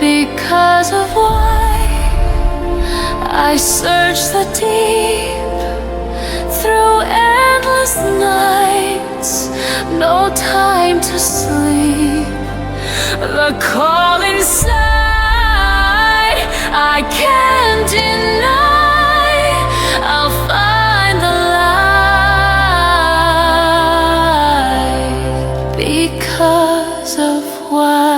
Because of why I search the deep through endless nights, no time to sleep. The call inside I can't deny. I'll find the light because of why.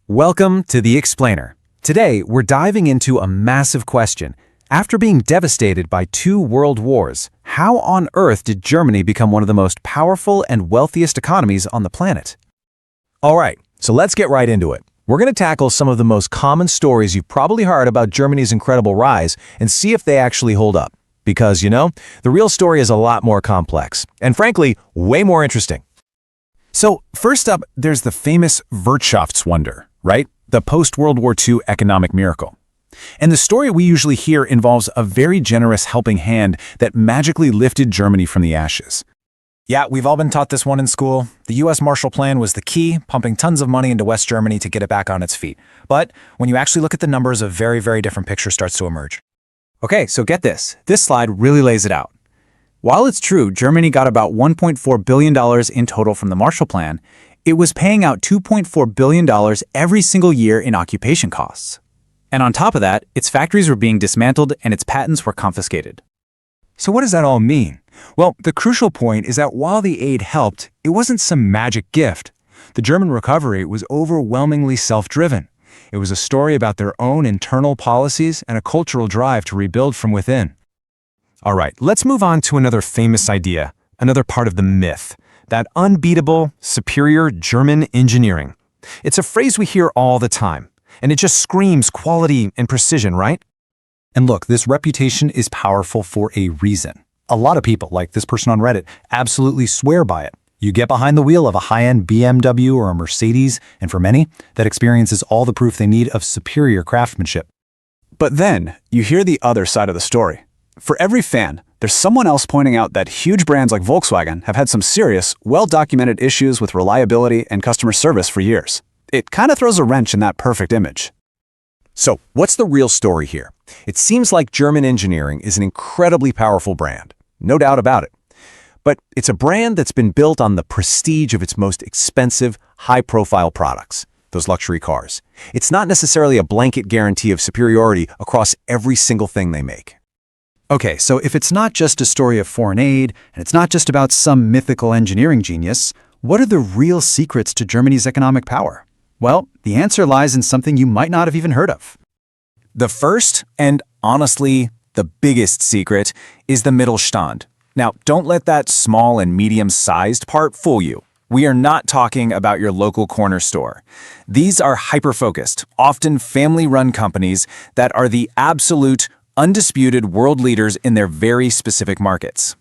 Welcome to The Explainer. Today, we're diving into a massive question. After being devastated by 2 world wars, how on earth did Germany become one of the most powerful and wealthiest economies on the planet? All right, so let's get right into it. We're going to tackle some of the most common stories you've probably heard about Germany's incredible rise and see if they actually hold up. Because, the real story is a lot more complex and, frankly, way more interesting. So, first up, there's the famous Wirtschaftswunder, right? The post-World War II economic miracle. And the story we usually hear involves a very generous helping hand that magically lifted Germany from the ashes. Yeah, we've all been taught this one in school. The U.S. Marshall Plan was the key, pumping tons of money into West Germany to get it back on its feet. But when you actually look at the numbers, a very, very different picture starts to emerge. Okay, so get this. This slide really lays it out. While it's true Germany got about $1.4 billion in total from the Marshall Plan, it was paying out $2.4 billion every single year in occupation costs. And on top of that, its factories were being dismantled and its patents were confiscated. So what does that all mean? Well, the crucial point is that while the aid helped, it wasn't some magic gift. The German recovery was overwhelmingly self-driven. It was a story about their own internal policies and a cultural drive to rebuild from within. All right, let's move on to another famous idea, another part of the myth, that unbeatable, superior German engineering. It's a phrase we hear all the time, and it just screams quality and precision, right? And look, this reputation is powerful for a reason. A lot of people, like this person on Reddit, absolutely swear by it. You get behind the wheel of a high-end BMW or a Mercedes, and for many, that experience is all the proof they need of superior craftsmanship. But then, you hear the other side of the story. For every fan, there's someone else pointing out that huge brands like Volkswagen have had some serious, well-documented issues with reliability and customer service for years. It kind of throws a wrench in that perfect image. So, what's the real story here? It seems like German engineering is an incredibly powerful brand. No doubt about it. But it's a brand that's been built on the prestige of its most expensive, high-profile products, those luxury cars. It's not necessarily a blanket guarantee of superiority across every single thing they make. Okay, so if it's not just a story of foreign aid, and it's not just about some mythical engineering genius, what are the real secrets to Germany's economic power? Well, the answer lies in something you might not have even heard of. The first, and honestly, the biggest secret, is the Mittelstand. Now, don't let that small and medium-sized part fool you. We are not talking about your local corner store. These are hyper-focused, often family-run companies that are the absolute, undisputed world leaders in their very specific markets.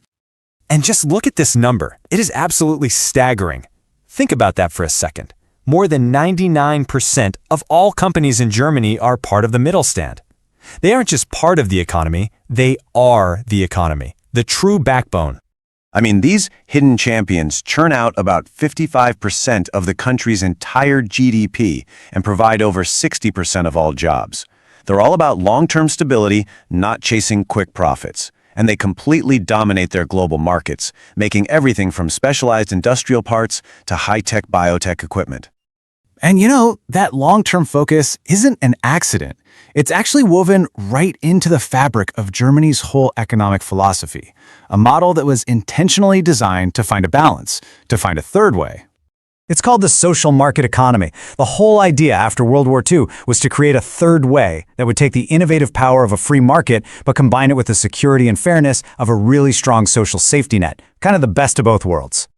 And just look at this number. It is absolutely staggering. Think about that for a second. More than 99% of all companies in Germany are part of the Mittelstand. They aren't just part of the economy, they are the economy, the true backbone. I mean, these hidden champions churn out about 55% of the country's entire GDP and provide over 60% of all jobs. They're all about long-term stability, not chasing quick profits. And they completely dominate their global markets, making everything from specialized industrial parts to high-tech biotech equipment. And that long-term focus isn't an accident. It's actually woven right into the fabric of Germany's whole economic philosophy, a model that was intentionally designed to find a balance, to find a third way. It's called the social market economy. The whole idea after World War II was to create a third way that would take the innovative power of a free market but combine it with the security and fairness of a really strong social safety net, kind of the best of both worlds.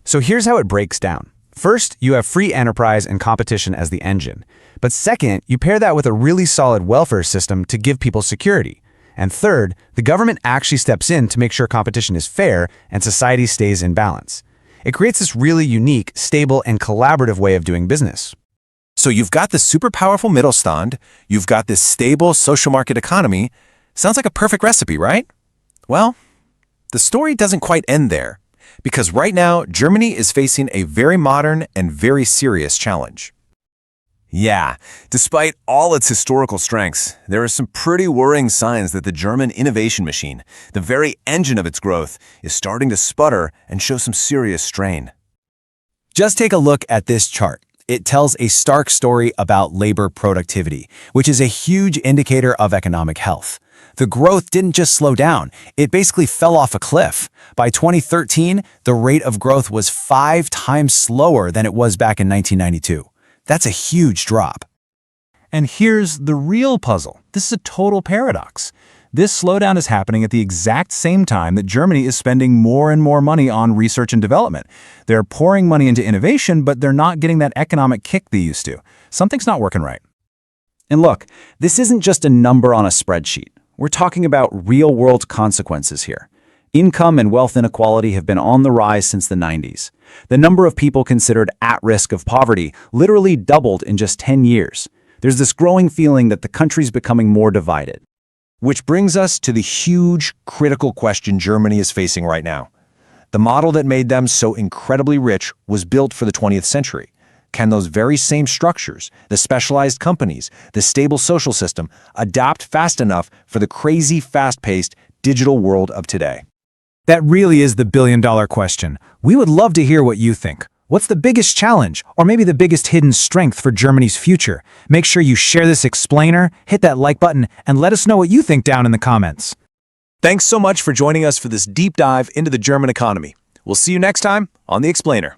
So here's how it breaks down. First, you have free enterprise and competition as the engine. But second, you pair that with a really solid welfare system to give people security. And third, the government actually steps in to make sure competition is fair and society stays in balance. It creates this really unique, stable, and collaborative way of doing business. So you've got the super powerful Mittelstand, you've got this stable social market economy. Sounds like a perfect recipe, right? Well, the story doesn't quite end there, because right now, Germany is facing a very modern and very serious challenge. Yeah, despite all its historical strengths, there are some pretty worrying signs that the German innovation machine, the very engine of its growth, is starting to sputter and show some serious strain. Just take a look at this chart. It tells a stark story about labor productivity, which is a huge indicator of economic health. The growth didn't just slow down, it basically fell off a cliff. By 2013, the rate of growth was 5 times slower than it was back in 1992. That's a huge drop. And here's the real puzzle. This is a total paradox. This slowdown is happening at the exact same time that Germany is spending more and more money on research and development. They're pouring money into innovation, but they're not getting that economic kick they used to. Something's not working right. And look, this isn't just a number on a spreadsheet. We're talking about real-world consequences here. Income and wealth inequality have been on the rise since the 90s. The number of people considered at risk of poverty literally doubled in just 10 years. There's this growing feeling that the country's becoming more divided. Which brings us to the huge, critical question Germany is facing right now. The model that made them so incredibly rich was built for the 20th century. Can those very same structures, the specialized companies, the stable social system, adapt fast enough for the crazy, fast-paced digital world of today? That really is the billion-dollar question. We would love to hear what you think. What's the biggest challenge, or maybe the biggest hidden strength for Germany's future? Make sure you share this explainer, hit that like button, and let us know what you think down in the comments. Thanks so much for joining us for this deep dive into the German economy. We'll see you next time on The Explainer.